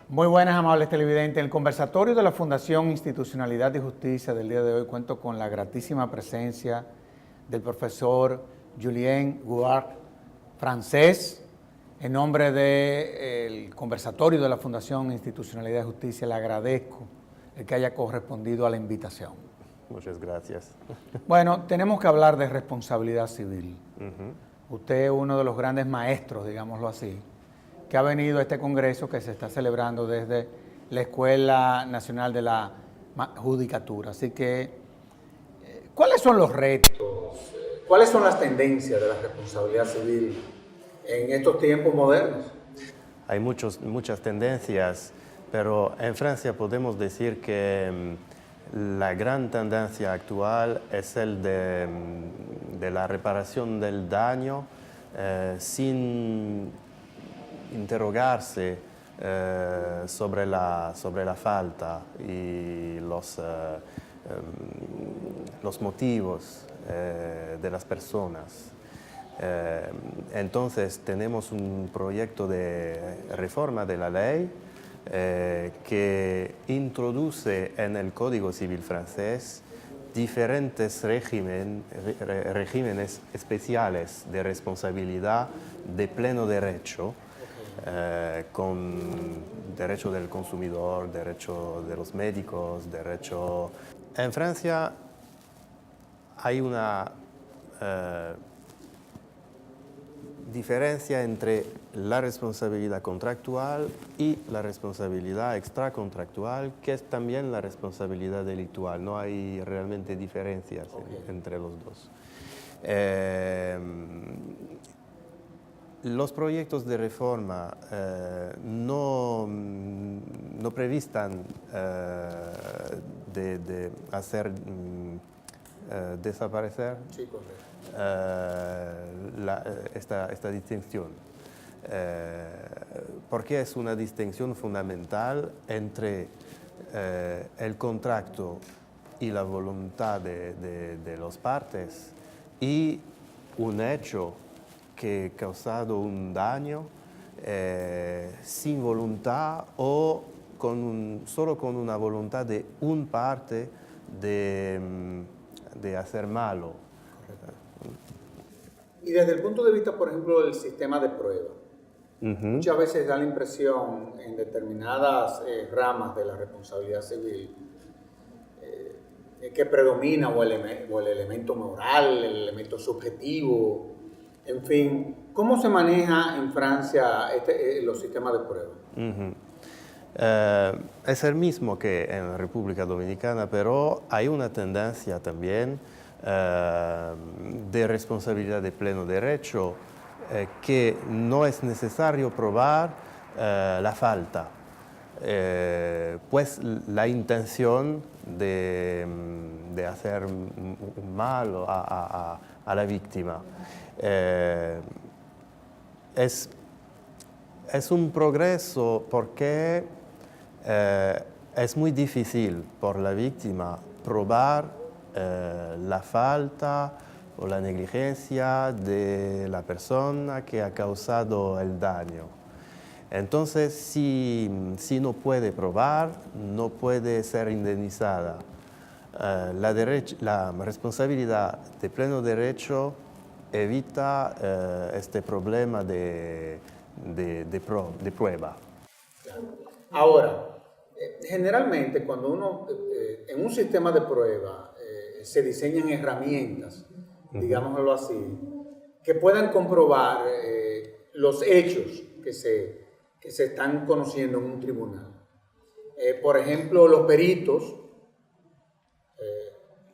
Muy buenas, amables televidentes. En el conversatorio de la Fundación Institucionalidad y Justicia del día de hoy cuento con la gratísima presencia del profesor Julien Guard, francés. En nombre del conversatorio de la Fundación Institucionalidad y Justicia le agradezco el que haya correspondido a la invitación. Muchas gracias. Bueno, tenemos que hablar de responsabilidad civil. Usted es uno de los grandes maestros, digámoslo así, que ha venido a este congreso que se está celebrando desde la Escuela Nacional de la Judicatura. Así que, ¿cuáles son los retos? ¿Cuáles son las tendencias de la responsabilidad civil en estos tiempos modernos? Hay muchas tendencias, pero en Francia podemos decir que la gran tendencia actual es el de la reparación del daño sin interrogarse sobre la falta y los motivos de las personas. Entonces tenemos un proyecto de reforma de la ley que introduce en el Código Civil francés diferentes regímenes especiales de responsabilidad de pleno derecho, con derecho del consumidor, derecho de los médicos, derecho... En Francia hay una diferencia entre la responsabilidad contractual y la responsabilidad extracontractual, que es también la responsabilidad delictual. No hay realmente diferencias entre los dos. Los proyectos de reforma no previstan de hacer desaparecer esta distinción, porque es una distinción fundamental entre el contrato y la voluntad de las partes y un hecho que ha causado un daño sin voluntad o solo con una voluntad de un parte de hacer malo. Y desde el punto de vista, por ejemplo, del sistema de prueba, muchas veces da la impresión en determinadas ramas de la responsabilidad civil que predomina o el elemento moral, el elemento subjetivo, en fin. ¿Cómo se maneja en Francia los sistemas de prueba? Es el mismo que en la República Dominicana, pero hay una tendencia también de responsabilidad de pleno derecho, que no es necesario probar la falta, pues la intención de hacer un mal a la víctima. Es un progreso porque es muy difícil por la víctima probar la falta o la negligencia de la persona que ha causado el daño. Entonces, si no puede probar, no puede ser indemnizada. La responsabilidad de pleno derecho evita este problema de prueba. Ahora, generalmente cuando uno, en un sistema de prueba, se diseñan herramientas, digámoslo así, que puedan comprobar los hechos que se están conociendo en un tribunal. Por ejemplo, los peritos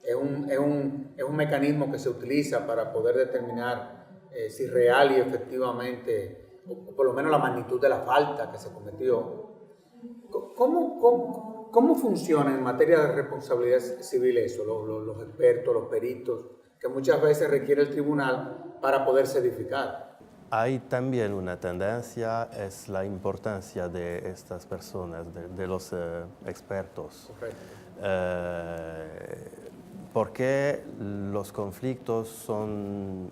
es un mecanismo que se utiliza para poder determinar si real y efectivamente, o por lo menos la magnitud de la falta que se cometió. ¿Cómo funciona en materia de responsabilidad civil eso, los expertos, los peritos, que muchas veces requiere el tribunal para poderse edificar? Hay también una tendencia, es la importancia de estas personas, de los expertos. Porque los conflictos son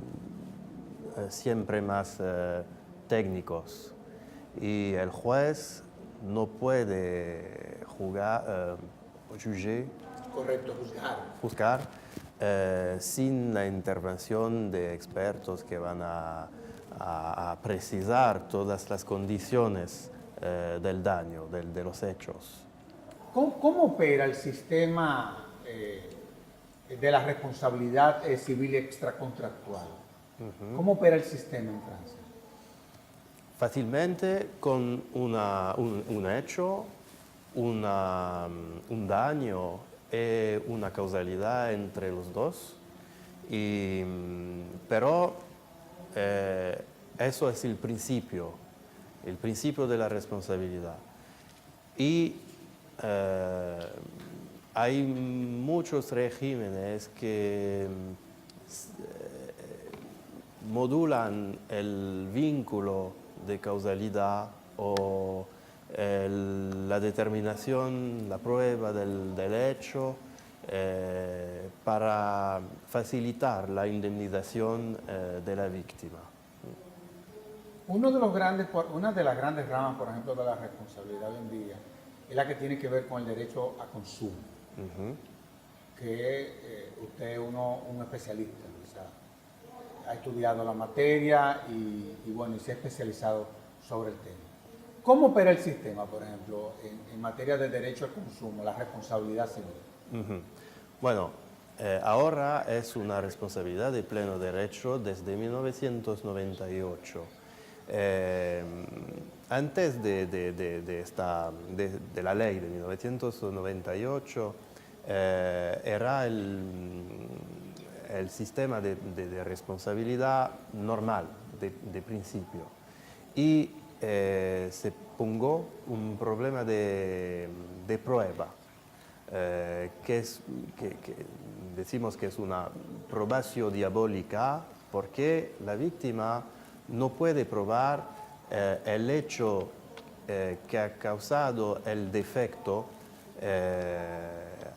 siempre más técnicos y el juez no puede juzgar, Correcto, juzgar sin la intervención de expertos que van a precisar todas las condiciones del daño, de los hechos. ¿Cómo opera el sistema de la responsabilidad civil extracontractual? ¿Cómo opera el sistema en Francia? Fácilmente con un hecho, un daño y una causalidad entre los dos, pero eso es el principio de la responsabilidad. Y hay muchos regímenes que modulan el vínculo de causalidad o la determinación, la prueba del hecho para facilitar la indemnización de la víctima. Una de las grandes ramas, por ejemplo, de la responsabilidad hoy en día es la que tiene que ver con el derecho a consumo, que usted es un especialista, o sea, ha estudiado la materia y bueno, y se ha especializado sobre el tema. ¿Cómo opera el sistema, por ejemplo, en materia de derecho al consumo, la responsabilidad civil? Bueno, ahora es una responsabilidad de pleno derecho desde 1998. Antes de la ley de 1998 era el sistema de responsabilidad normal, de principio. Y se puso un problema de prueba, que decimos que es una probatio diabólica, porque la víctima no puede probar el hecho que ha causado el defecto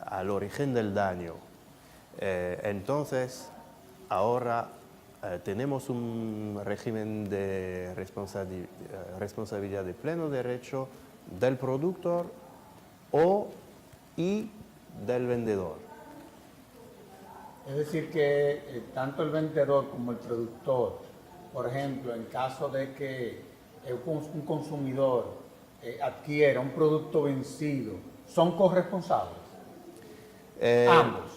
al origen del daño. Entonces, ahora tenemos un régimen de responsabilidad de pleno derecho del productor y del vendedor. Es decir, que tanto el vendedor como el productor, por ejemplo, en caso de que un consumidor adquiera un producto vencido, son corresponsables. Ambos.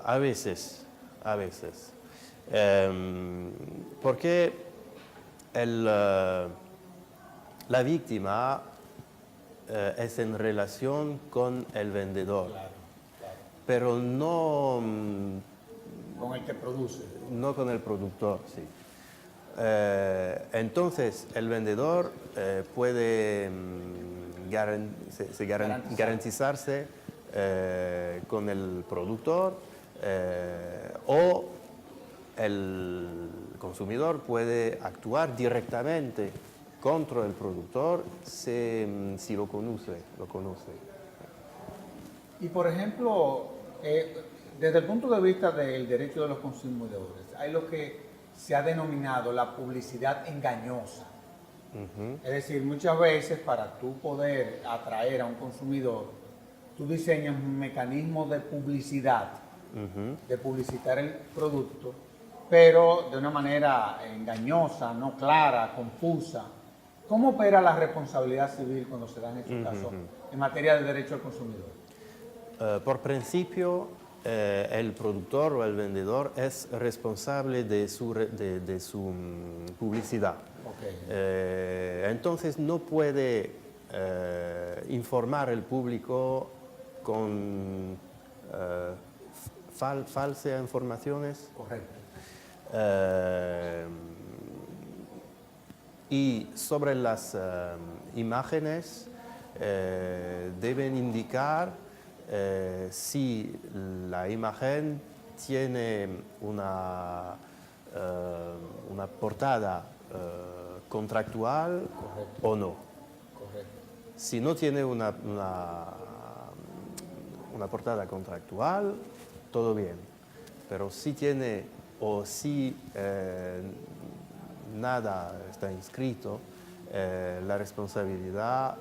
A veces. Porque la víctima es en relación con el vendedor, Claro. pero no Con el que produce. no con el productor, sí. Entonces, el vendedor puede garantizarse con el productor o el consumidor puede actuar directamente contra el productor si lo conoce. Y por ejemplo, desde el punto de vista del derecho de los consumidores, hay lo que se ha denominado la publicidad engañosa. Es decir, muchas veces para tú poder atraer a un consumidor, tú diseñas un mecanismo de publicidad, de publicitar el producto, pero de una manera engañosa, no clara, confusa. ¿Cómo opera la responsabilidad civil cuando se dan estos casos en materia de derecho al consumidor? Por principio, el productor o el vendedor es responsable de su publicidad. Okay. Entonces no puede informar al público con falsas informaciones. Correcto. Y sobre las imágenes deben indicar si la imagen tiene una portada contractual. Correcto. O no. Correcto. Si no tiene una portada contractual, todo bien. Pero si tiene o si nada está inscrito, la responsabilidad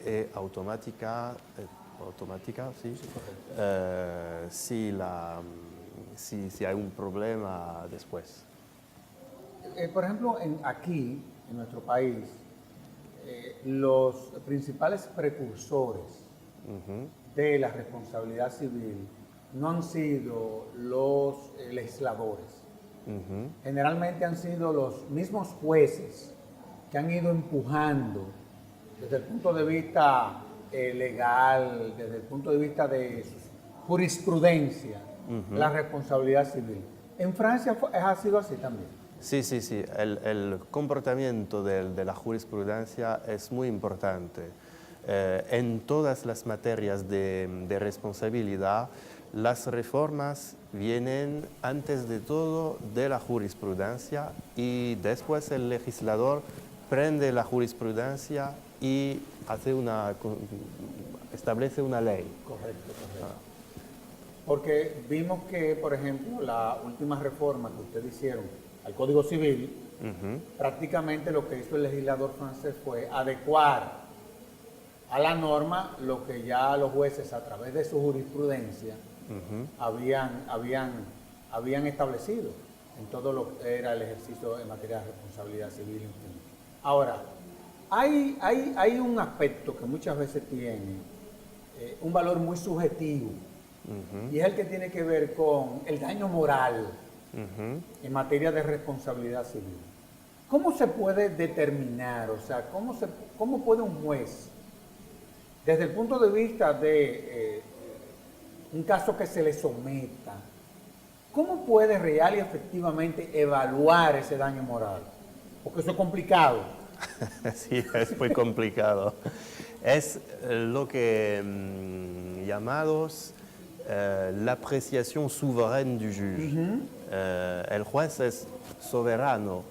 es automática, ¿sí? Sí, correcto. Si hay un problema después. Por ejemplo, aquí, en nuestro país, los principales precursores de la responsabilidad civil no han sido los legisladores. Generalmente han sido los mismos jueces que han ido empujando desde el punto de vista legal, desde el punto de vista de jurisprudencia, la responsabilidad civil. En Francia ha sido así también. Sí, sí, sí. El comportamiento de la jurisprudencia es muy importante. En todas las materias de responsabilidad, las reformas vienen antes de todo de la jurisprudencia y después el legislador prende la jurisprudencia y establece una ley. Correcto, correcto. Porque vimos que, por ejemplo, la última reforma que ustedes hicieron al Código Civil, prácticamente lo que hizo el legislador francés fue adecuar a la norma lo que ya los jueces a través de su jurisprudencia habían establecido en todo lo que era el ejercicio en materia de responsabilidad civil. Ahora, hay un aspecto que muchas veces tiene un valor muy subjetivo y es el que tiene que ver con el daño moral en materia de responsabilidad civil. ¿Cómo se puede determinar, o sea, cómo puede un juez, desde el punto de vista de un caso que se le someta, cómo puede real y efectivamente evaluar ese daño moral? Porque eso es complicado. Sí, es muy complicado. Es lo que llamamos la apreciación souveraine du juge. El juez es soberano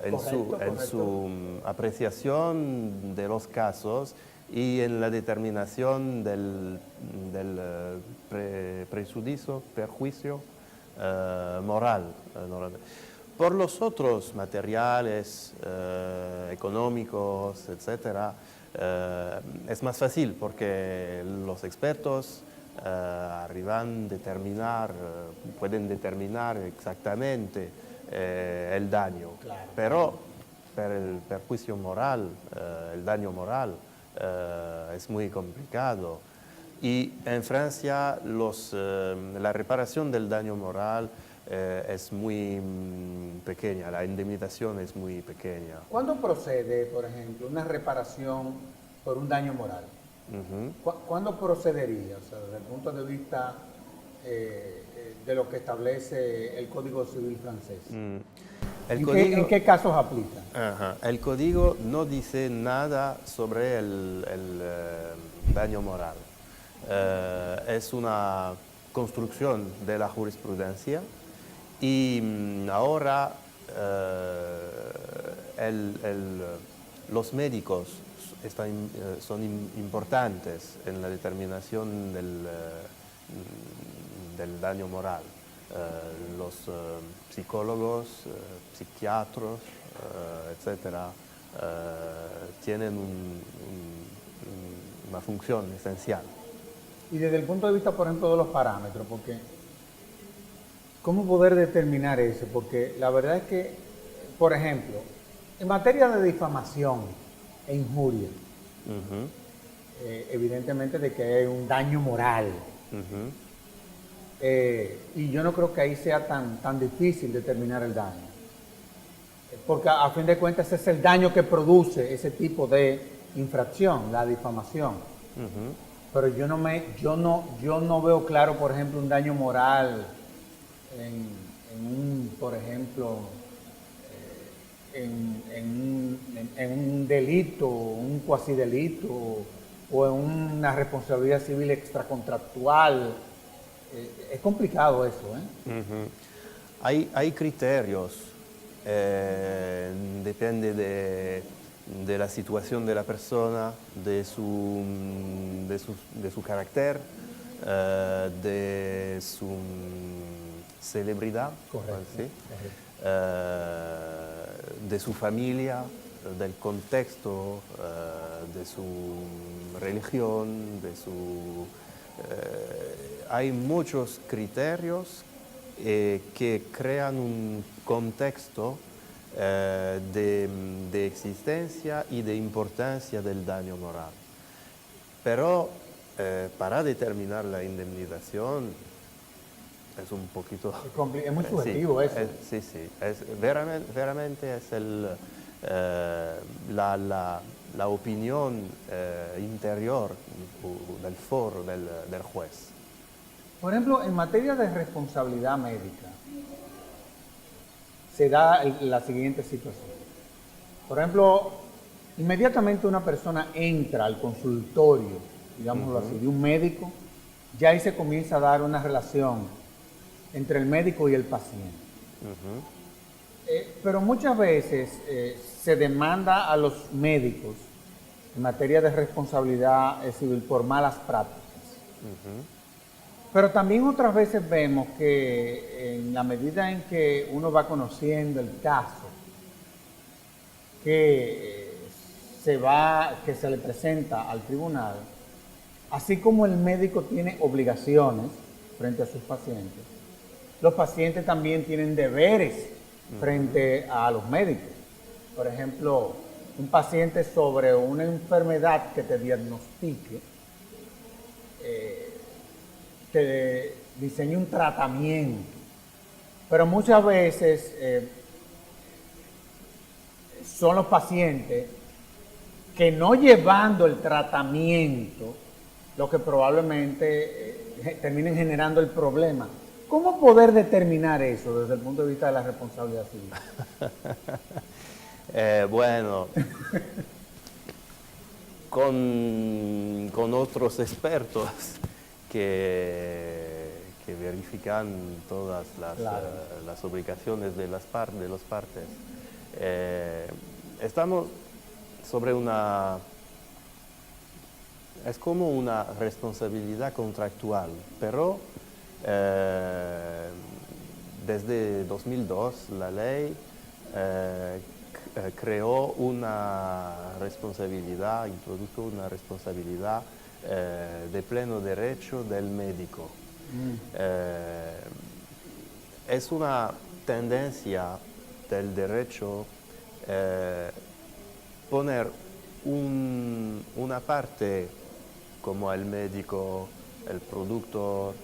en su apreciación de los casos y en la determinación del perjuicio moral. Por los otros materiales económicos, etc., es más fácil porque los expertos pueden determinar exactamente el daño. Claro. Pero para el perjuicio moral, el daño moral, es muy complicado. Y en Francia la reparación del daño moral es muy pequeña, la indemnización es muy pequeña. ¿Cuándo procede, por ejemplo, una reparación por un daño moral? ¿Cuándo procedería? O sea, desde el punto de vista de lo que establece el Código Civil francés. ¿En qué casos aplica? El código no dice nada sobre el daño moral. Es una construcción de la jurisprudencia y ahora los médicos son importantes en la determinación del daño moral. Los psicólogos, psiquiatras, etcétera, tienen una función esencial. Y desde el punto de vista, por ejemplo, de los parámetros, porque ¿cómo poder determinar eso? Porque la verdad es que, por ejemplo, en materia de difamación e injuria, evidentemente de que hay un daño moral. Y yo no creo que ahí sea tan difícil determinar el daño. Porque a fin de cuentas ese es el daño que produce ese tipo de infracción, la difamación. Pero yo no veo claro, por ejemplo, un daño moral por ejemplo, en un delito, un cuasidelito, o en una responsabilidad civil extracontractual. Es complicado eso, ¿eh? Hay criterios, depende de la situación de la persona, de su carácter, de su celebridad, Correcto, ¿sí? correcto. De su familia, del contexto, de su religión, hay muchos criterios que crean un contexto de existencia y de importancia del daño moral. Pero para determinar la indemnización es un poquito... Es muy subjetivo eso. Sí, sí, veramente es la opinión interior del foro del juez. Por ejemplo, en materia de responsabilidad médica, se da la siguiente situación. Por ejemplo, inmediatamente una persona entra al consultorio, digámoslo así, de un médico, ya ahí se comienza a dar una relación entre el médico y el paciente. Pero muchas veces se demanda a los médicos en materia de responsabilidad civil por malas prácticas. Pero también otras veces vemos que en la medida en que uno va conociendo el caso que se le presenta al tribunal, así como el médico tiene obligaciones frente a sus pacientes, los pacientes también tienen deberes frente a los médicos. Por ejemplo, un paciente sobre una enfermedad que te diagnostique, te diseña un tratamiento, pero muchas veces son los pacientes que no llevando el tratamiento, lo que probablemente terminen generando el problema. ¿Cómo poder determinar eso desde el punto de vista de la responsabilidad civil? Bueno, con otros expertos que verifican todas las obligaciones de las partes. Estamos sobre es como una responsabilidad contractual, pero desde 2002 la ley creó una responsabilidad, introdujo una responsabilidad de pleno derecho del médico. Es una tendencia del derecho poner una parte como el médico, el productor,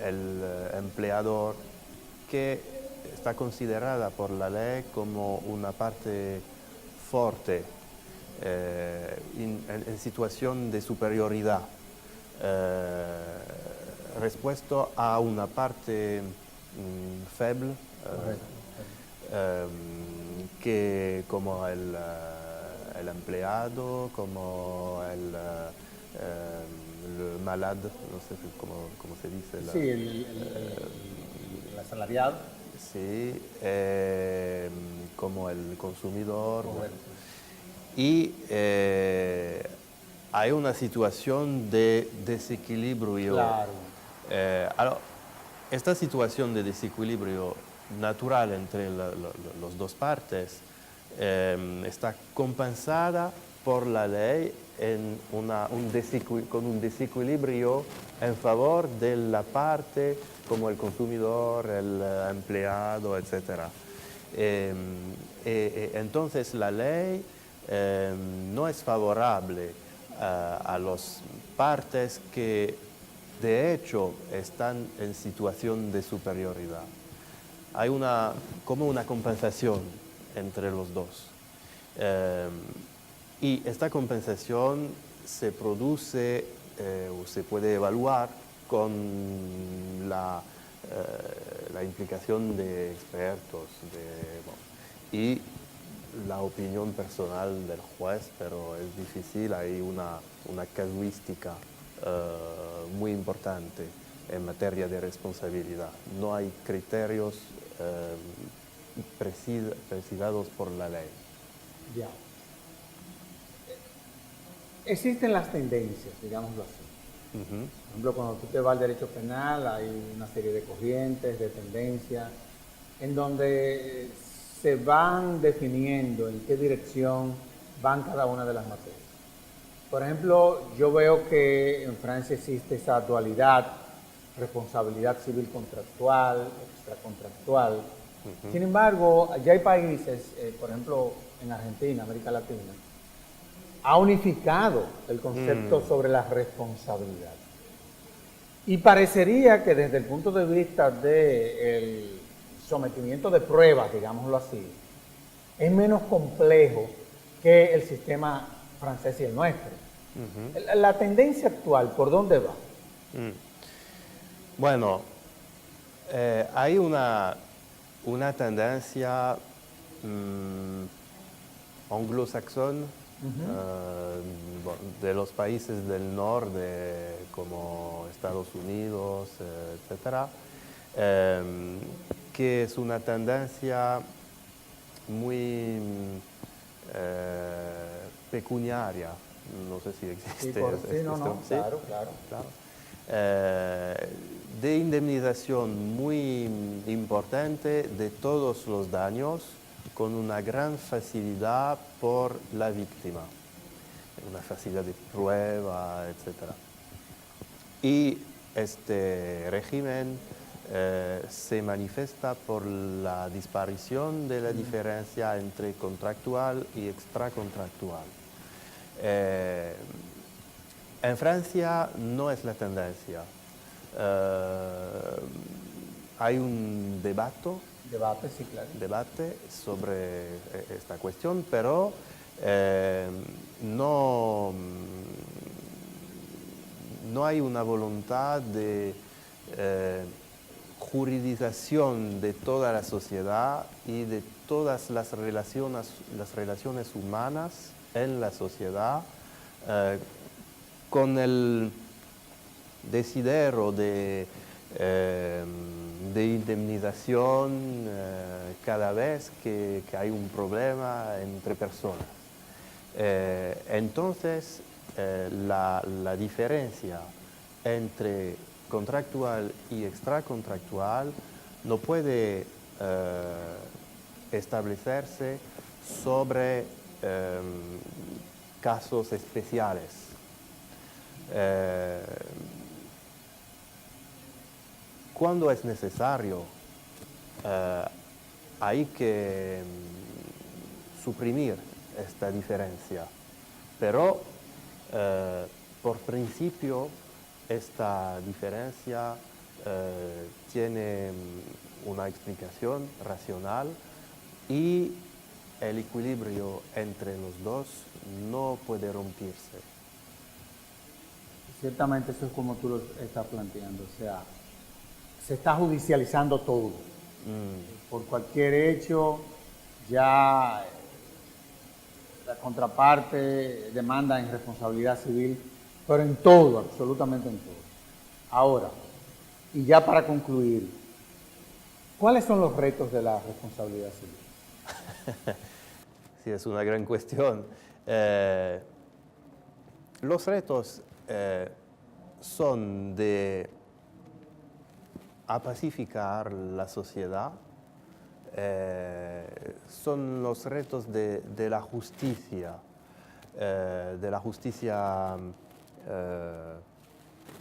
el empleador, que está considerada por la ley como una parte fuerte en situación de superioridad respecto a una parte feble que como el empleado, como el malade, no sé cómo se dice. Sí, el asalariado. Sí, como el consumidor. Y hay una situación de desequilibrio. Claro. Esta situación de desequilibrio natural entre las dos partes está compensada por la ley con un desequilibrio en favor de la parte como el consumidor, el empleado, etc. Entonces la ley no es favorable a las partes que de hecho están en situación de superioridad. Hay como una compensación entre los dos. Y esta compensación se produce o se puede evaluar con la implicación de expertos y la opinión personal del juez, pero es difícil, hay una casuística muy importante en materia de responsabilidad. No hay criterios precisados por la ley. Ya. Existen las tendencias, digámoslo así. Por ejemplo, cuando tú te vas al derecho penal, hay una serie de corrientes, de tendencias, en donde se van definiendo en qué dirección van cada una de las materias. Por ejemplo, yo veo que en Francia existe esa dualidad, responsabilidad civil contractual, extracontractual. Sin embargo, ya hay países, por ejemplo, en Argentina, América Latina, ha unificado el concepto sobre la responsabilidad. Y parecería que desde el punto de vista del sometimiento de pruebas, digámoslo así, es menos complejo que el sistema francés y el nuestro. La tendencia actual, ¿por dónde va? Bueno, hay una tendencia anglosaxón de los países del norte, como Estados Unidos, etcétera, que es una tendencia muy pecuniaria. No sé si existe. Sí, claro. De indemnización muy importante de todos los daños, con una gran facilidad por la víctima, una facilidad de prueba, etc. Y este régimen se manifiesta por la disparición de la diferencia entre contractual y extracontractual. En Francia no es la tendencia. Hay un Debate, sí, claro. debate sobre esta cuestión, pero no hay una voluntad de juridización de toda la sociedad y de todas las relaciones humanas en la sociedad, con el desidero de indemnización cada vez que hay un problema entre personas. Entonces, la diferencia entre contractual y extracontractual no puede establecerse sobre casos especiales. Cuando es necesario, hay que suprimir esta diferencia, pero por principio esta diferencia tiene una explicación racional y el equilibrio entre los dos no puede romperse. Ciertamente eso es como tú lo estás planteando, o sea, se está judicializando todo. Por cualquier hecho, ya la contraparte demanda en responsabilidad civil, pero en todo, absolutamente en todo. Ahora, y ya para concluir, ¿cuáles son los retos de la responsabilidad civil? Sí, es una gran cuestión. Los retos son de pacificar la sociedad, son los retos de la justicia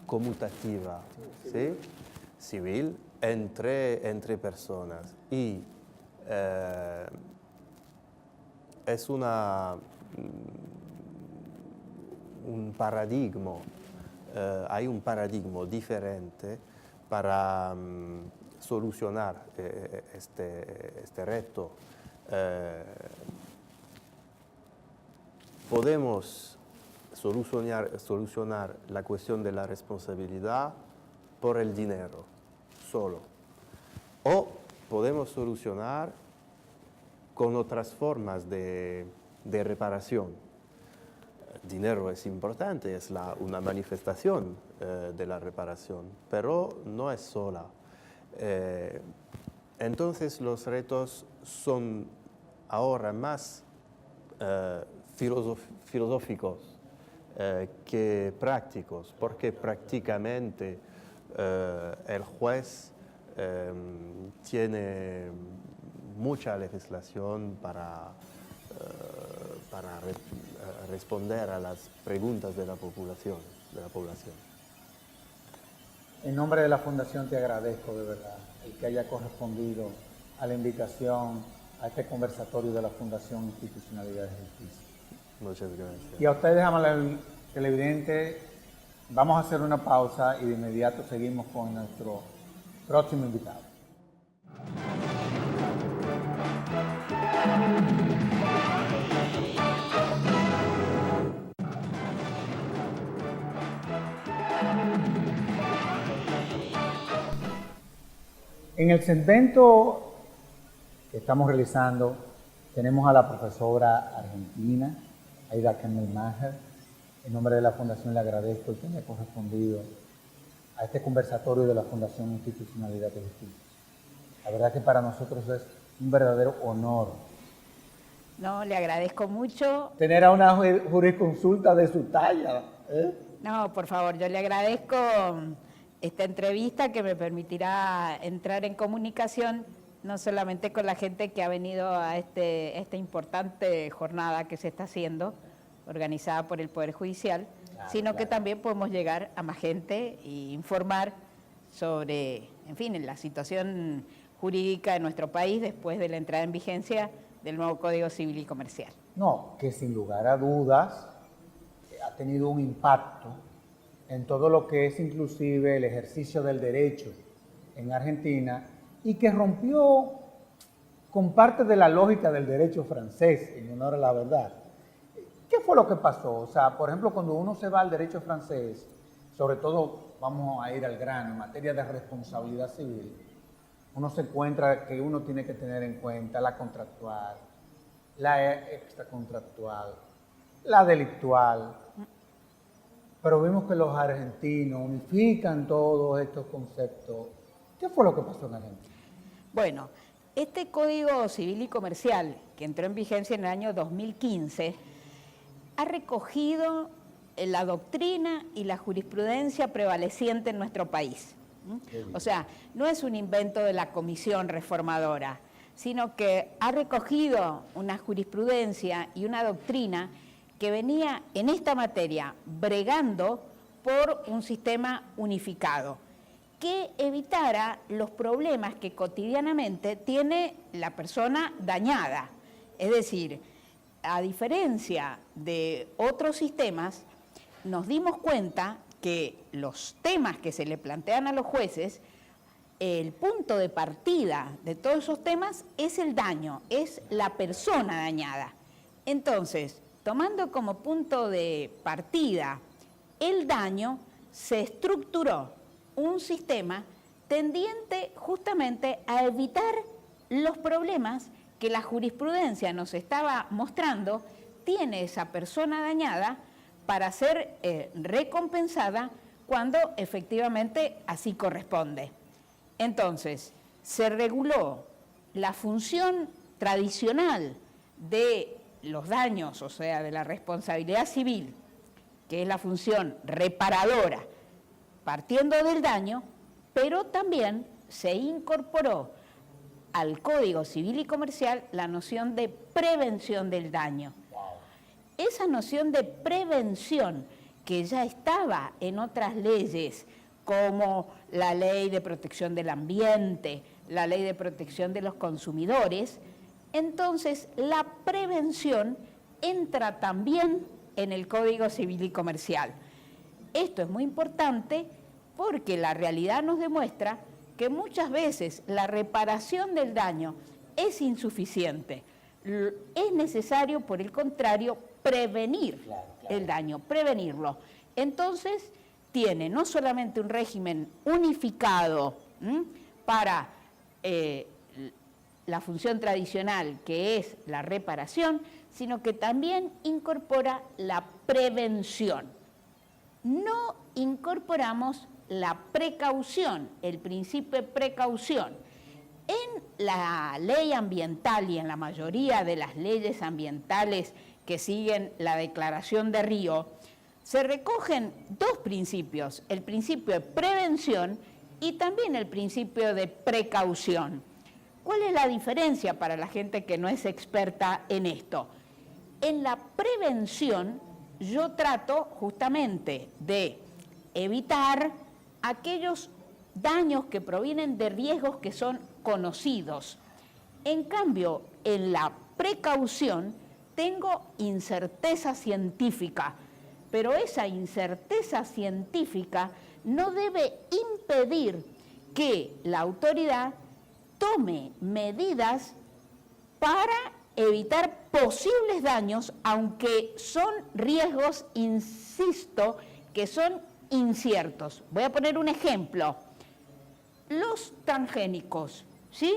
conmutativa, ¿sí? Civil, entre personas. Y es un paradigma, hay un paradigma diferente para solucionar este reto. Podemos solucionar la cuestión de la responsabilidad por el dinero solo, o podemos solucionar con otras formas de reparación. El dinero es importante, es una manifestación de la reparación, pero no es sola. Entonces los retos son ahora más filosóficos, que prácticos, porque prácticamente el juez tiene mucha legislación para responder a las preguntas de la población. En nombre de la Fundación te agradezco de verdad el que haya correspondido a la invitación a este conversatorio de la Fundación Institucionalidad de Justicia. Muchas gracias. Y a ustedes, amables televidentes, vamos a hacer una pausa y de inmediato seguimos con nuestro próximo invitado. En el segmento que estamos realizando tenemos a la profesora argentina, Aida Kemmelmacher. En nombre de la Fundación le agradezco el que haya correspondido a este conversatorio de la Fundación Institucionalidad de Justicia. La verdad que para nosotros es un verdadero honor. No, le agradezco mucho. Tener a una jurisconsulta de su talla. No, por favor, yo le agradezco esta entrevista que me permitirá entrar en comunicación no solamente con la gente que ha venido a esta importante jornada que se está haciendo, organizada por el Poder Judicial, sino que también podemos llegar a más gente e informar sobre, en fin, la situación jurídica de nuestro país después de la entrada en vigencia del nuevo Código Civil y Comercial. No, que sin lugar a dudas ha tenido un impacto en todo lo que es inclusive el ejercicio del derecho en Argentina y que rompió con parte de la lógica del derecho francés, en honor a la verdad. ¿Qué fue lo que pasó? O sea, por ejemplo, cuando uno se va al derecho francés, sobre todo, vamos a ir al grano, en materia de responsabilidad civil, uno se encuentra que uno tiene que tener en cuenta la contractual, la extracontractual, la delictual. Pero vimos que los argentinos unifican todos estos conceptos. ¿Qué fue lo que pasó en Argentina? Bueno, este Código Civil y Comercial, que entró en vigencia en el año 2015, ha recogido la doctrina y la jurisprudencia prevaleciente en nuestro país. O sea, no es un invento de la Comisión Reformadora, sino que ha recogido una jurisprudencia y una doctrina que venía en esta materia bregando por un sistema unificado que evitara los problemas que cotidianamente tiene la persona dañada. Es decir, a diferencia de otros sistemas, nos dimos cuenta que los temas que se le plantean a los jueces, el punto de partida de todos esos temas es el daño, es la persona dañada. Entonces, tomando como punto de partida el daño, se estructuró un sistema tendiente justamente a evitar los problemas que la jurisprudencia nos estaba mostrando tiene esa persona dañada para ser recompensada cuando efectivamente así corresponde. Entonces, se reguló la función tradicional de los daños, o sea, de la responsabilidad civil, que es la función reparadora, partiendo del daño, pero también se incorporó al Código Civil y Comercial la noción de prevención del daño. Esa noción de prevención que ya estaba en otras leyes, como la Ley de Protección del Ambiente, la Ley de Protección de los Consumidores, entonces la prevención entra también en el Código Civil y Comercial. Esto es muy importante porque la realidad nos demuestra que muchas veces la reparación del daño es insuficiente. Es necesario, por el contrario, prevenir el daño, prevenirlo. Entonces, tiene no solamente un régimen unificado para la función tradicional, que es la reparación, sino que también incorpora la prevención. No incorporamos la precaución, el principio de precaución. En la ley ambiental y en la mayoría de las leyes ambientales que siguen la Declaración de Río, se recogen dos principios, el principio de prevención y también el principio de precaución. ¿Cuál es la diferencia para la gente que no es experta en esto? En la prevención yo trato justamente de evitar aquellos daños que provienen de riesgos que son conocidos. En cambio, en la precaución tengo incerteza científica, pero esa incerteza científica no debe impedir que la autoridad tome medidas para evitar posibles daños, aunque son riesgos, insisto, que son inciertos. Voy a poner un ejemplo. Los transgénicos, ¿sí?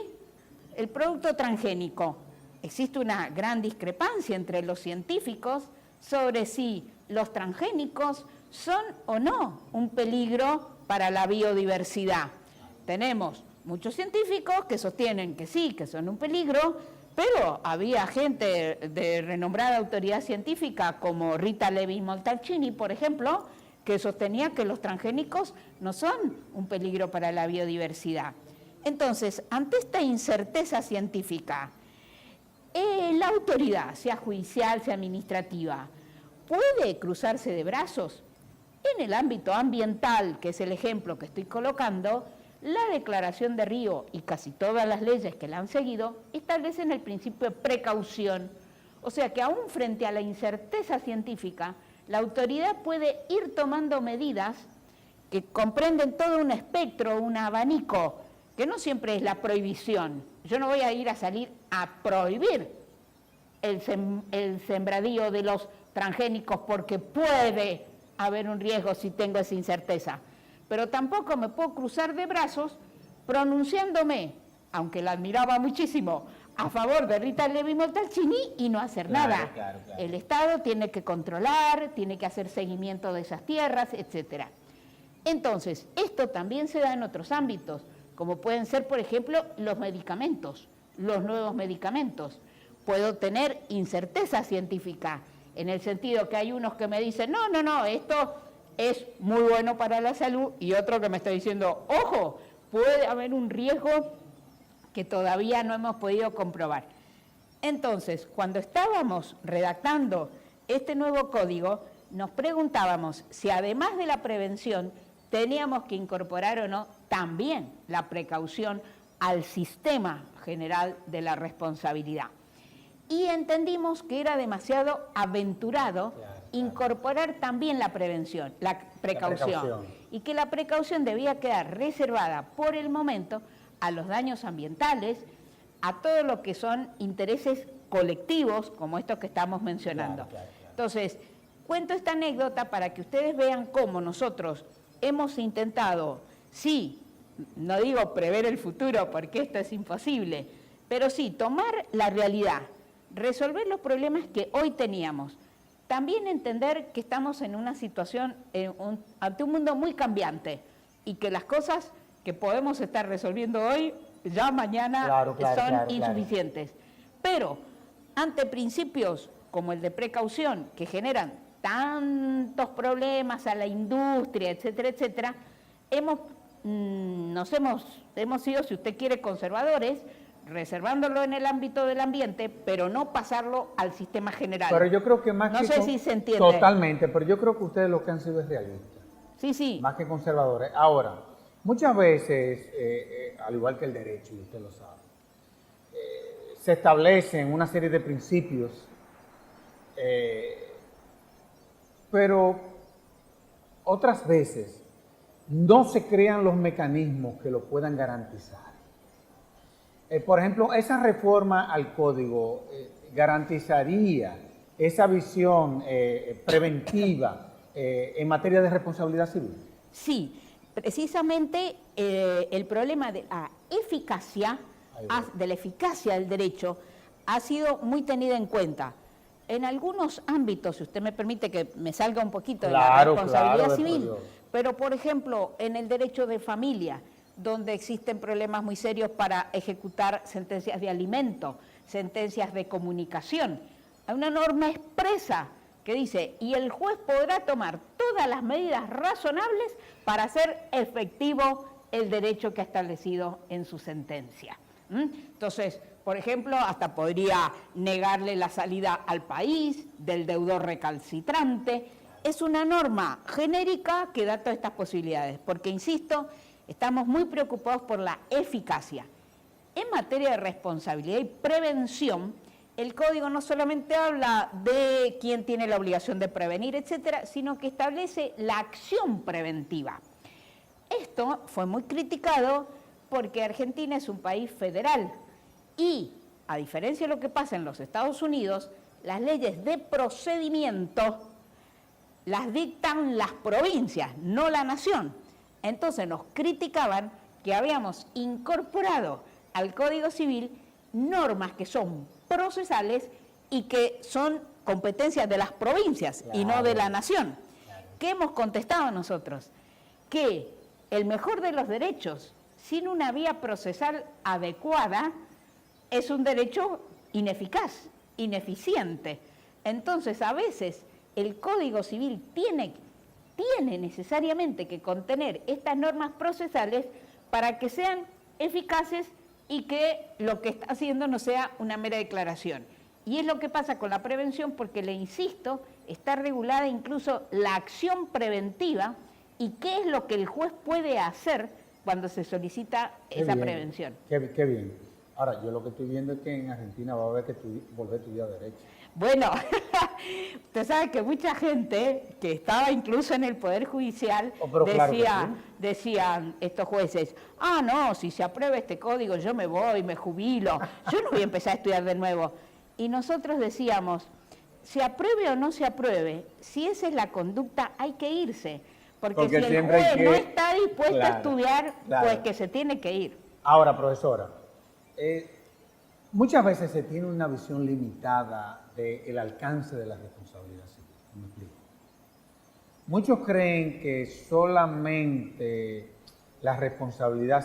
El producto transgénico. Existe una gran discrepancia entre los científicos sobre si los transgénicos son o no un peligro para la biodiversidad. Tenemos muchos científicos que sostienen que sí, que son un peligro, pero había gente de renombrada autoridad científica como Rita Levi-Montalcini, por ejemplo, que sostenía que los transgénicos no son un peligro para la biodiversidad. Entonces, ante esta incerteza científica, la autoridad, sea judicial, sea administrativa, ¿puede cruzarse de brazos? En el ámbito ambiental, que es el ejemplo que estoy colocando, la Declaración de Río y casi todas las leyes que la han seguido establecen el principio de precaución. O sea que aún frente a la incerteza científica, la autoridad puede ir tomando medidas que comprenden todo un espectro, un abanico, que no siempre es la prohibición. Yo no voy a ir a salir a prohibir el sembradío de los transgénicos porque puede haber un riesgo si tengo esa incerteza. Pero tampoco me puedo cruzar de brazos pronunciándome, aunque la admiraba muchísimo, a favor de Rita Levi-Montalcini y no hacer nada. Claro. El Estado tiene que controlar, tiene que hacer seguimiento de esas tierras, etc. Entonces, esto también se da en otros ámbitos, como pueden ser, por ejemplo, los medicamentos, los nuevos medicamentos. Puedo tener incerteza científica, en el sentido que hay unos que me dicen, no, esto es muy bueno para la salud, y otro que me está diciendo, ojo, puede haber un riesgo que todavía no hemos podido comprobar. Entonces, cuando estábamos redactando este nuevo código, nos preguntábamos si además de la prevención teníamos que incorporar o no también la precaución al sistema general de la responsabilidad. Y entendimos que era demasiado aventurado incorporar también la prevención, la precaución, y que la precaución debía quedar reservada por el momento a los daños ambientales, a todo lo que son intereses colectivos, como estos que estamos mencionando. Entonces, cuento esta anécdota para que ustedes vean cómo nosotros hemos intentado, sí, no digo prever el futuro porque esto es imposible, pero sí tomar la realidad, resolver los problemas que hoy teníamos. También entender que estamos en una situación, ante un mundo muy cambiante y que las cosas que podemos estar resolviendo hoy, ya mañana son insuficientes. Pero ante principios como el de precaución, que generan tantos problemas a la industria, etcétera, etcétera, hemos sido, si usted quiere, conservadores, reservándolo en el ámbito del ambiente, pero no pasarlo al sistema general. Pero yo creo que más no que... sé si se entiende. Totalmente, pero yo creo que ustedes lo que han sido es realistas. Sí. Más que conservadores. Ahora, muchas veces, al igual que el derecho, y usted lo sabe, se establecen una serie de principios, pero otras veces no se crean los mecanismos que lo puedan garantizar. Por ejemplo, esa reforma al código garantizaría esa visión preventiva en materia de responsabilidad civil. Sí, precisamente el problema de la eficacia del derecho ha sido muy tenida en cuenta. En algunos ámbitos, si usted me permite que me salga un poquito de la responsabilidad civil, pero por ejemplo, en el derecho de familia, donde existen problemas muy serios para ejecutar sentencias de alimento, sentencias de comunicación. Hay una norma expresa que dice, y el juez podrá tomar todas las medidas razonables para hacer efectivo el derecho que ha establecido en su sentencia. Entonces, por ejemplo, hasta podría negarle la salida al país del deudor recalcitrante. Es una norma genérica que da todas estas posibilidades, porque, insisto, estamos muy preocupados por la eficacia. En materia de responsabilidad y prevención, el Código no solamente habla de quién tiene la obligación de prevenir, etcétera, sino que establece la acción preventiva. Esto fue muy criticado porque Argentina es un país federal y, a diferencia de lo que pasa en los Estados Unidos, las leyes de procedimiento las dictan las provincias, no la nación. Entonces nos criticaban que habíamos incorporado al Código Civil normas que son procesales y que son competencias de las provincias y no de la nación. ¿Qué hemos contestado nosotros? Que el mejor de los derechos, sin una vía procesal adecuada, es un derecho ineficaz, ineficiente. Entonces, a veces el Código Civil tiene necesariamente que contener estas normas procesales para que sean eficaces y que lo que está haciendo no sea una mera declaración. Y es lo que pasa con la prevención, porque, le insisto, está regulada incluso la acción preventiva y qué es lo que el juez puede hacer cuando se solicita esa prevención. Qué bien. Ahora, yo lo que estoy viendo es que en Argentina va a haber que volver a estudiar Derecho. Bueno, usted sabe que mucha gente que estaba incluso en el Poder Judicial decían estos jueces, no, si se aprueba este código yo me voy, me jubilo, yo no voy a empezar a estudiar de nuevo. Y nosotros decíamos, se apruebe o no se apruebe, si esa es la conducta hay que irse, porque si el juez no está dispuesto a estudiar, pues que se tiene que ir. Ahora, profesora, muchas veces se tiene una visión limitada del alcance de la responsabilidad civil. ¿Me explico? Muchos creen que solamente la responsabilidad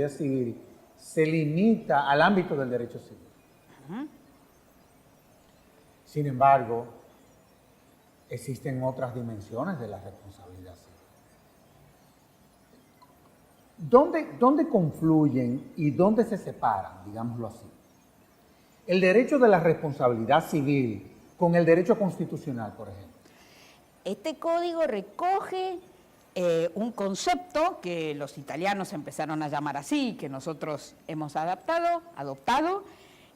civil se limita al ámbito del derecho civil. Sin embargo, existen otras dimensiones de la responsabilidad civil. ¿Dónde confluyen y dónde se separan, digámoslo así, el derecho de la responsabilidad civil con el derecho constitucional, por ejemplo? Este código recoge un concepto que los italianos empezaron a llamar así, que nosotros hemos adoptado,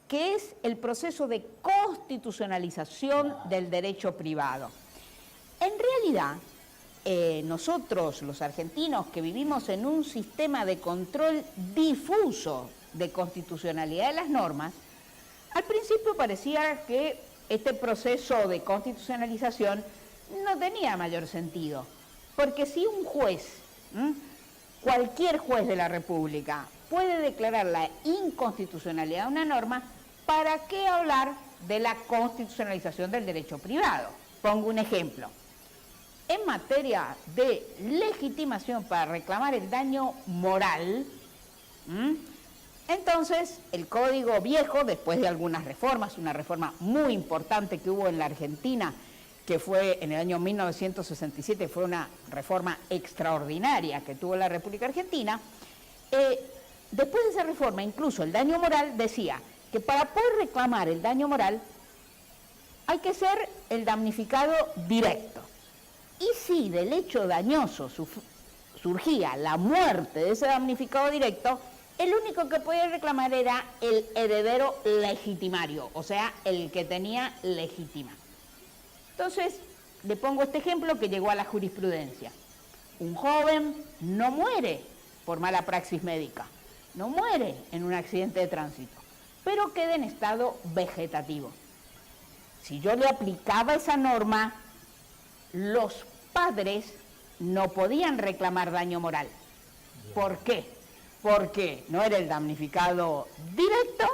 que es el proceso de constitucionalización del derecho privado. En realidad, nosotros, los argentinos, que vivimos en un sistema de control difuso de constitucionalidad de las normas, al principio parecía que este proceso de constitucionalización no tenía mayor sentido, porque si un juez, cualquier juez de la República, puede declarar la inconstitucionalidad de una norma, ¿para qué hablar de la constitucionalización del derecho privado? Pongo un ejemplo. En materia de legitimación para reclamar el daño moral, entonces el Código Viejo, después de algunas reformas, una reforma muy importante que hubo en la Argentina, que fue en el año 1967, fue una reforma extraordinaria que tuvo la República Argentina, después de esa reforma, incluso el daño moral decía que para poder reclamar el daño moral hay que ser el damnificado directo. Y si del hecho dañoso surgía la muerte de ese damnificado directo, el único que podía reclamar era el heredero legitimario, o sea, el que tenía legítima. Entonces, le pongo este ejemplo que llegó a la jurisprudencia. Un joven no muere por mala praxis médica, no muere en un accidente de tránsito, pero queda en estado vegetativo. Si yo le aplicaba esa norma, los padres no podían reclamar daño moral. ¿Por qué? Porque no era el damnificado directo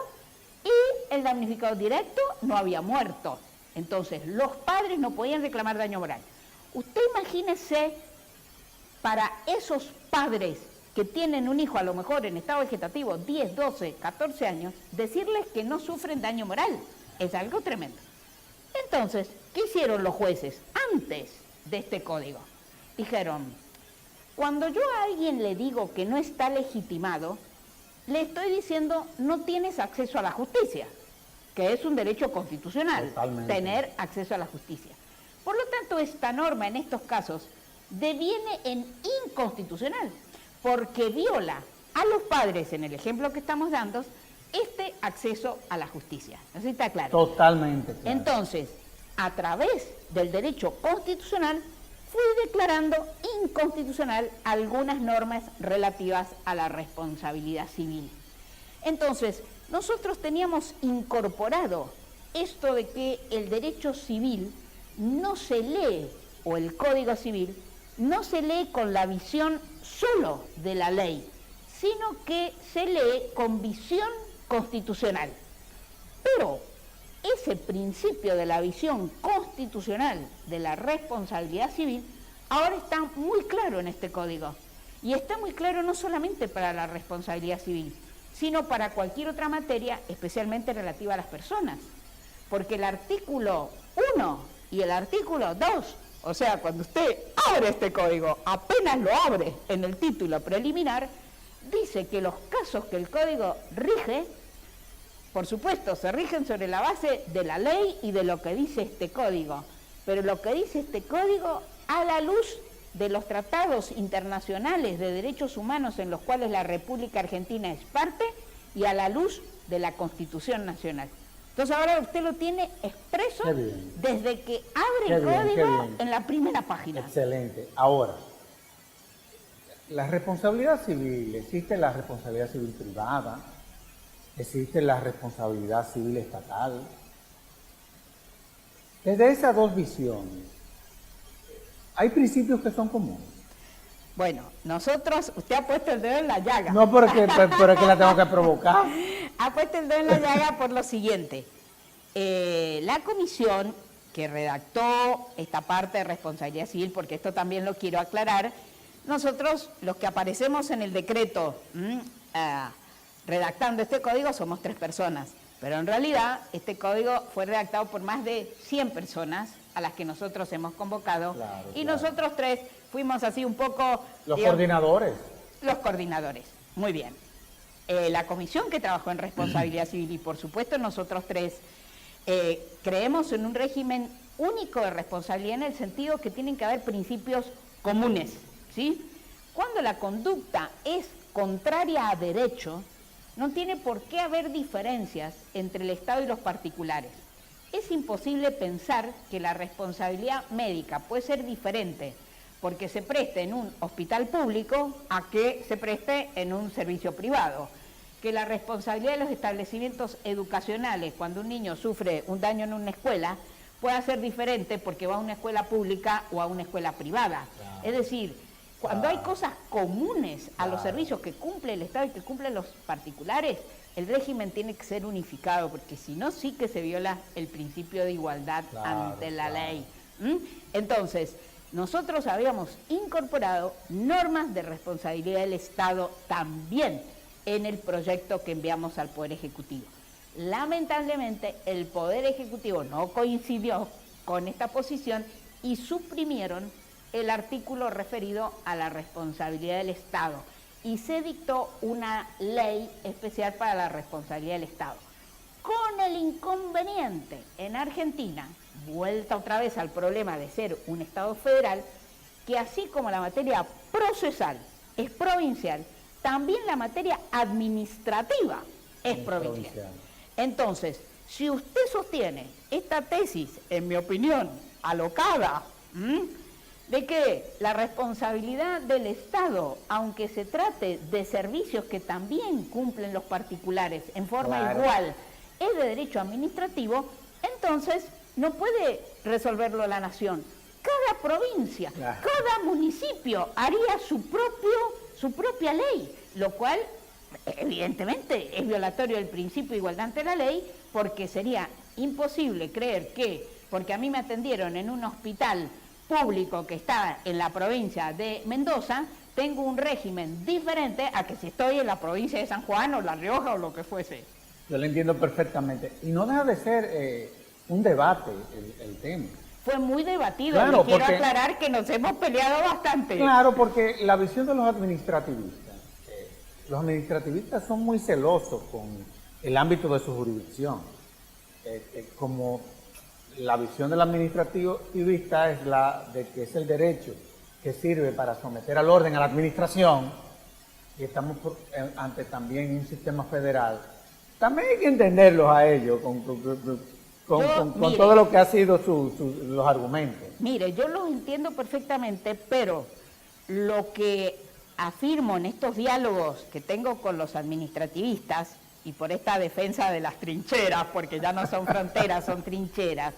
y el damnificado directo no había muerto. Entonces, los padres no podían reclamar daño moral. Usted imagínese para esos padres que tienen un hijo a lo mejor en estado vegetativo, 10, 12, 14 años, decirles que no sufren daño moral es algo tremendo. Entonces, ¿qué hicieron los jueces antes de este código? Dijeron, cuando yo a alguien le digo que no está legitimado, le estoy diciendo no tienes acceso a la justicia, que es un derecho constitucional, Totalmente. tener acceso a la justicia. Por lo tanto, esta norma en estos casos deviene en inconstitucional, porque viola a los padres, en el ejemplo que estamos dando, este acceso a la justicia. ¿No sé si está claro? Totalmente. Claro. Entonces, a través del derecho constitucional, fui declarando inconstitucional algunas normas relativas a la responsabilidad civil. Entonces, nosotros teníamos incorporado esto de que el derecho civil no se lee, o el Código Civil, no se lee con la visión solo de la ley, sino que se lee con visión constitucional. Pero ese principio de la visión constitucional de la responsabilidad civil ahora está muy claro en este código. Y está muy claro no solamente para la responsabilidad civil, sino para cualquier otra materia, especialmente relativa a las personas. Porque el artículo 1 y el artículo 2, o sea, cuando usted abre este código, apenas lo abre en el título preliminar, dice que los casos que el código rige, por supuesto, se rigen sobre la base de la ley y de lo que dice este código, pero lo que dice este código a la luz de los tratados internacionales de derechos humanos en los cuales la República Argentina es parte y a la luz de la Constitución Nacional. Entonces ahora usted lo tiene expreso desde que abre el código en la primera página. Excelente. Ahora, la responsabilidad civil, existe la responsabilidad civil privada, existe la responsabilidad civil estatal. Desde esas dos visiones, hay principios que son comunes. Bueno, nosotros, usted ha puesto el dedo en la llaga. No, pero es que la tengo que provocar. Ha puesto el dedo en la llaga por lo siguiente. La comisión que redactó esta parte de responsabilidad civil, porque esto también lo quiero aclarar, nosotros, los que aparecemos en el decreto redactando este código, somos 3 personas, pero en realidad este código fue redactado por más de 100 personas a las que nosotros hemos convocado, y nosotros 3 fuimos así un poco... Los coordinadores. Los coordinadores, muy bien. La comisión que trabajó en responsabilidad civil y por supuesto nosotros 3 creemos en un régimen único de responsabilidad en el sentido que tienen que haber principios comunes, ¿sí? Cuando la conducta es contraria a derecho, no tiene por qué haber diferencias entre el Estado y los particulares. Es imposible pensar que la responsabilidad médica puede ser diferente porque se preste en un hospital público a que se preste en un servicio privado. Que la responsabilidad de los establecimientos educacionales, cuando un niño sufre un daño en una escuela, pueda ser diferente porque va a una escuela pública o a una escuela privada. Claro. Es decir, cuando hay cosas comunes a los servicios que cumple el Estado y que cumplen los particulares, el régimen tiene que ser unificado, porque si no, sí que se viola el principio de igualdad ante la ley. Entonces, nosotros habíamos incorporado normas de responsabilidad del Estado también en el proyecto que enviamos al Poder Ejecutivo. Lamentablemente, el Poder Ejecutivo no coincidió con esta posición y suprimieron el artículo referido a la responsabilidad del Estado y se dictó una ley especial para la responsabilidad del Estado. Con el inconveniente en Argentina, vuelta otra vez al problema de ser un Estado federal, que así como la materia procesal es provincial, también la materia administrativa es provincial. Entonces, si usted sostiene esta tesis, en mi opinión, alocada, de que la responsabilidad del Estado, aunque se trate de servicios que también cumplen los particulares en forma igual, es de derecho administrativo, entonces no puede resolverlo la nación. Cada provincia, cada municipio haría su propia ley, lo cual evidentemente es violatorio del principio de igualdad ante la ley, porque sería imposible creer que, porque a mí me atendieron en un hospital público que está en la provincia de Mendoza, tengo un régimen diferente a que si estoy en la provincia de San Juan o La Rioja o lo que fuese. Yo lo entiendo perfectamente. Y no deja de ser un debate el tema. Fue muy debatido. Claro, y quiero porque- aclarar que nos hemos peleado bastante. Claro, porque la visión de los administrativistas son muy celosos con el ámbito de su jurisdicción. Como la visión del administrativista es la de que es el derecho que sirve para someter al orden a la administración, y estamos ante también un sistema federal. También hay que entenderlos a ellos con Mire, todo lo que ha sido los argumentos. Mire, yo los entiendo perfectamente, pero lo que afirmo en estos diálogos que tengo con los administrativistas, y por esta defensa de las trincheras, porque ya no son fronteras, son trincheras,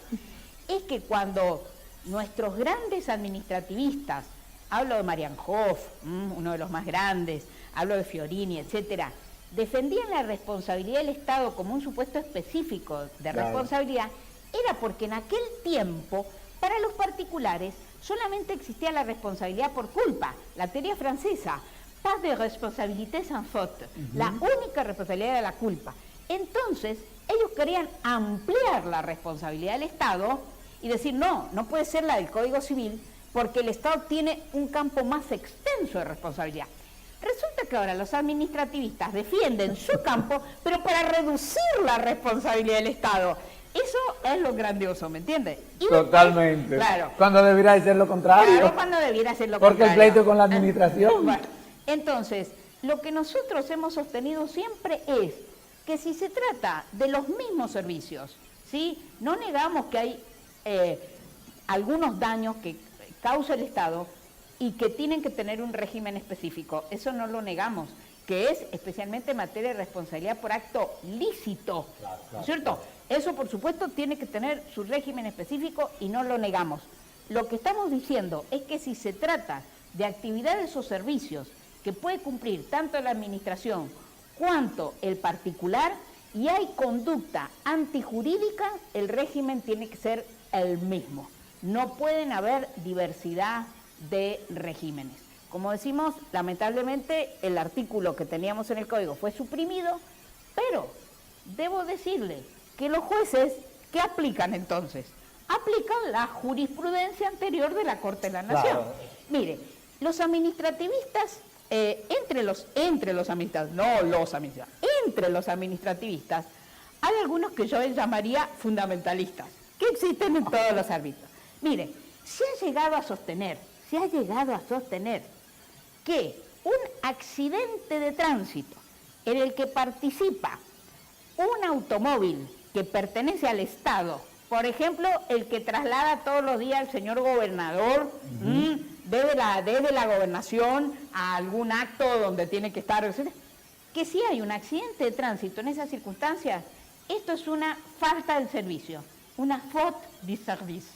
es que cuando nuestros grandes administrativistas, hablo de Marian Hoff, uno de los más grandes, hablo de Fiorini, etcétera, defendían la responsabilidad del Estado como un supuesto específico de responsabilidad, era porque en aquel tiempo, para los particulares, solamente existía la responsabilidad por culpa, la teoría francesa, pas de responsabilité sans faute, la única responsabilidad de la culpa. Entonces, ellos querían ampliar la responsabilidad del Estado y decir, no puede ser la del Código Civil, porque el Estado tiene un campo más extenso de responsabilidad. Resulta que ahora los administrativistas defienden su campo, pero para reducir la responsabilidad del Estado. Eso es lo grandioso, ¿me entiende? Y Totalmente. después, claro. Cuando debería ser lo contrario. Claro, cuando debiera ser lo Porque contrario. el pleito con la administración. Bueno, entonces, lo que nosotros hemos sostenido siempre es que si se trata de los mismos servicios, ¿sí? No negamos que hay algunos daños que causa el Estado y que tienen que tener un régimen específico. Eso no lo negamos, que es especialmente en materia de responsabilidad por acto lícito, ¿no es cierto? Eso, por supuesto, tiene que tener su régimen específico y no lo negamos. Lo que estamos diciendo es que si se trata de actividades o servicios que puede cumplir tanto la administración cuanto el particular y hay conducta antijurídica, el régimen tiene que ser el mismo. No pueden haber diversidad de regímenes. Como decimos, lamentablemente el artículo que teníamos en el código fue suprimido, pero debo decirle que los jueces, ¿qué aplican entonces? Aplican la jurisprudencia anterior de la Corte de la Nación. Claro. Mire, los administrativistas, entre los administrativistas, hay algunos que yo les llamaría fundamentalistas, que existen en todos los ámbitos. Mire, se ha llegado a sostener que un accidente de tránsito en el que participa un automóvil que pertenece al Estado, por ejemplo, el que traslada todos los días al señor gobernador, desde la gobernación a algún acto donde tiene que estar, etc., que si hay un accidente de tránsito en esas circunstancias, esto es una falta del servicio, una faute du service.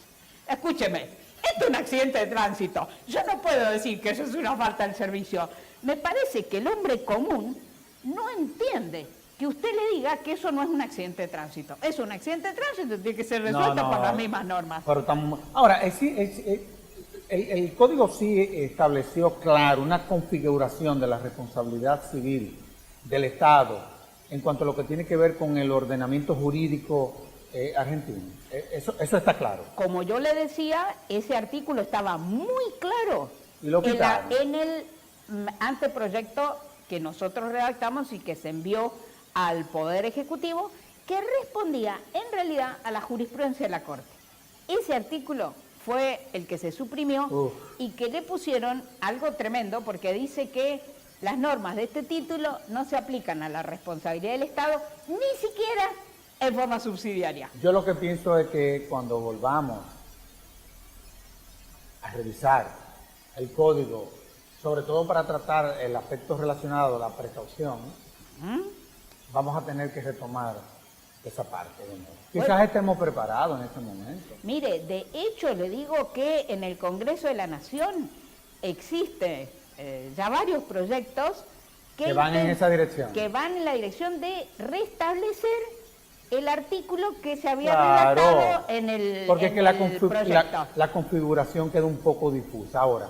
Escúcheme, esto es un accidente de tránsito. Yo no puedo decir que eso es una falta del servicio. Me parece que el hombre común no entiende que usted le diga que eso no es un accidente de tránsito. Es un accidente de tránsito, tiene que ser resuelto por las mismas normas. Pero ahora, el código sí estableció, claro, una configuración de la responsabilidad civil del Estado en cuanto a lo que tiene que ver con el ordenamiento jurídico argentino. Eso está claro. Como yo le decía, ese artículo estaba muy claro Y lo quitaron. en el anteproyecto que nosotros redactamos y que se envió al Poder Ejecutivo, que respondía en realidad a la jurisprudencia de la Corte. Ese artículo fue el que se suprimió y que le pusieron algo tremendo porque dice que las normas de este título no se aplican a la responsabilidad del Estado, ni siquiera en forma subsidiaria. Yo lo que pienso es que cuando volvamos a revisar el código, sobre todo para tratar el aspecto relacionado a la precaución, vamos a tener que retomar esa parte de nuevo. Quizás estemos preparados en ese momento. Mire, de hecho le digo que en el Congreso de la Nación existe ya varios proyectos Que van en esa dirección. Que van en la dirección de restablecer el artículo que se había Claro, redactado en el, porque es que proyecto. la configuración queda un poco difusa. Ahora,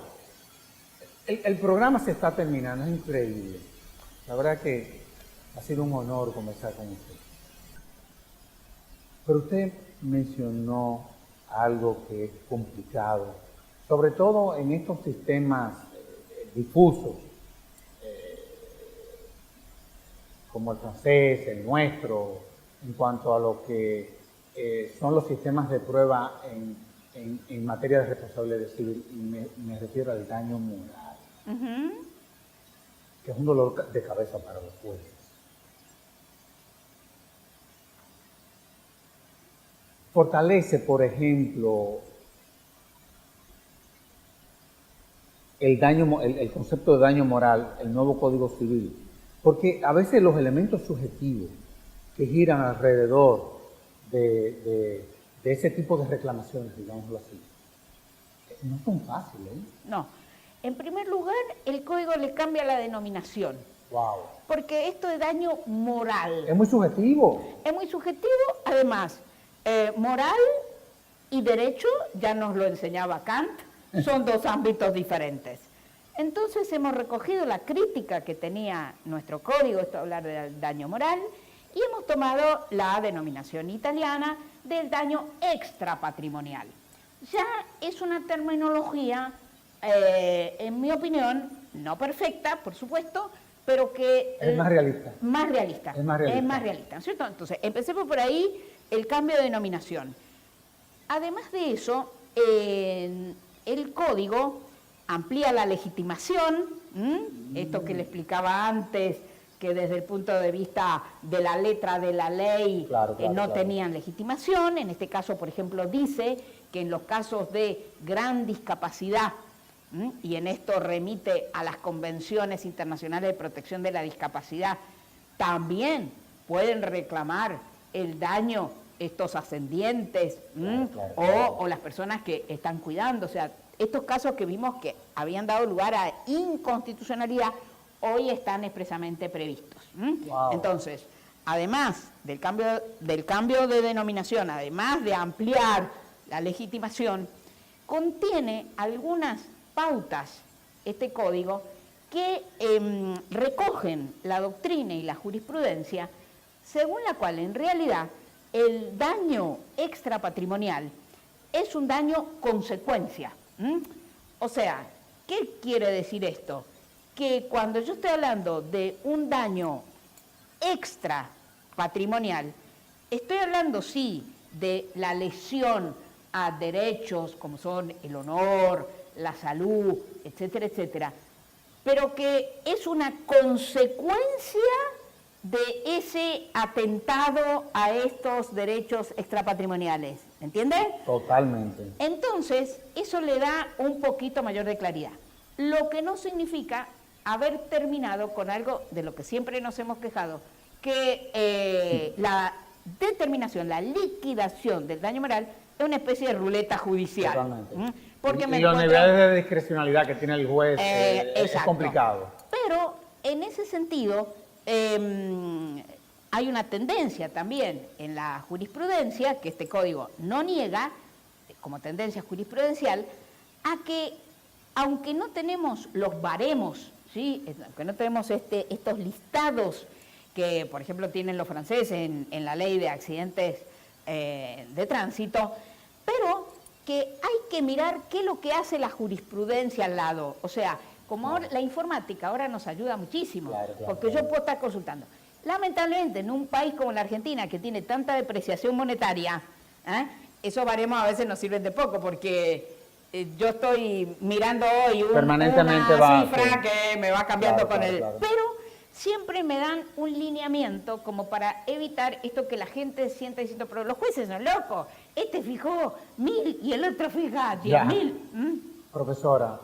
el programa se está terminando, es increíble. La verdad que ha sido un honor conversar con usted. Pero usted mencionó algo que es complicado, sobre todo en estos sistemas difusos, como el francés, el nuestro, en cuanto a lo que son los sistemas de prueba en materia de responsabilidad civil, y me refiero al daño moral, que es un dolor de cabeza para los jueces. Fortalece, por ejemplo, el concepto de daño moral, el nuevo Código Civil, porque a veces los elementos subjetivos que giran alrededor de ese tipo de reclamaciones, digámoslo así, no son fáciles. No. En primer lugar, el código le cambia la denominación. Wow. Porque esto de daño moral. Es muy subjetivo. Es muy subjetivo, además, moral y derecho, ya nos lo enseñaba Kant, son dos ámbitos diferentes. Entonces hemos recogido la crítica que tenía nuestro código, esto de hablar del daño moral, y hemos tomado la denominación italiana del daño extrapatrimonial. Ya es una terminología, en mi opinión, no perfecta, por supuesto, pero que... Es más realista. Más realista. Es más realista. Es más realista, ¿cierto? Entonces, empecemos por ahí el cambio de denominación. Además de eso, el código amplía la legitimación, esto que le explicaba antes, que desde el punto de vista de la letra de la ley no tenían legitimación. En este caso, por ejemplo, dice que en los casos de gran discapacidad, y en esto remite a las convenciones internacionales de protección de la discapacidad, también pueden reclamar el daño estos ascendientes o las personas que están cuidando. O sea, estos casos que vimos que habían dado lugar a inconstitucionalidad, hoy están expresamente previstos. Wow. Entonces, además del cambio de denominación, además de ampliar la legitimación, contiene algunas pautas, este código, que recogen la doctrina y la jurisprudencia, según la cual en realidad el daño extrapatrimonial es un daño consecuencia. O sea, ¿qué quiere decir esto? Que cuando yo estoy hablando de un daño extrapatrimonial, estoy hablando sí de la lesión a derechos como son el honor, la salud, etcétera, etcétera, pero que es una consecuencia de ese atentado a estos derechos extrapatrimoniales. ¿Entiende? Totalmente. Entonces, eso le da un poquito mayor de claridad. Lo que no significa haber terminado con algo de lo que siempre nos hemos quejado, que la determinación, la liquidación del daño moral es una especie de ruleta judicial. Totalmente. Porque y los niveles de discrecionalidad que tiene el juez es complicado. Pero en ese sentido hay una tendencia también en la jurisprudencia, que este código no niega, como tendencia jurisprudencial, a que aunque no tenemos los baremos, ¿sí? Aunque no tenemos estos listados que, por ejemplo, tienen los franceses en la ley de accidentes de tránsito, pero que hay que mirar qué es lo que hace la jurisprudencia al lado. O sea, como ahora, la informática ahora nos ayuda muchísimo, porque yo puedo estar consultando. Lamentablemente, en un país como la Argentina, que tiene tanta depreciación monetaria, esos baremos a veces nos sirven de poco, porque yo estoy mirando hoy una cifra que me va cambiando con el... Pero siempre me dan un lineamiento como para evitar esto que la gente sienta diciendo, pero los jueces son locos, este fijó 1000 y el otro fija 10.000. Profesora,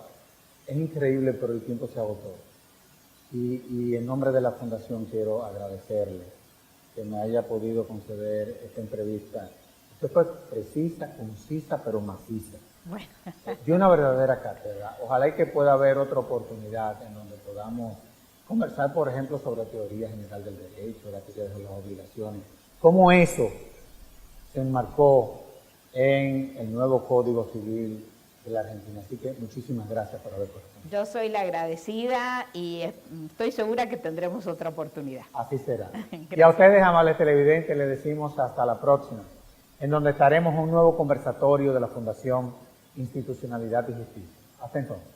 es increíble, pero el tiempo se agotó. Y en nombre de la Fundación quiero agradecerle que me haya podido conceder esta entrevista. Usted fue precisa, concisa, pero maciza. Bueno. Dio una verdadera cátedra. Ojalá y que pueda haber otra oportunidad en donde podamos conversar, por ejemplo, sobre teoría general del derecho, la teoría de las obligaciones, cómo eso se enmarcó en el nuevo Código Civil de la Argentina. Así que muchísimas gracias por haber participado. Yo soy la agradecida y estoy segura que tendremos otra oportunidad. Así será. Y a ustedes, amables televidentes, les decimos hasta la próxima. en donde estaremos en un nuevo conversatorio de la Fundación Institucionalidad y Justicia. Hasta entonces.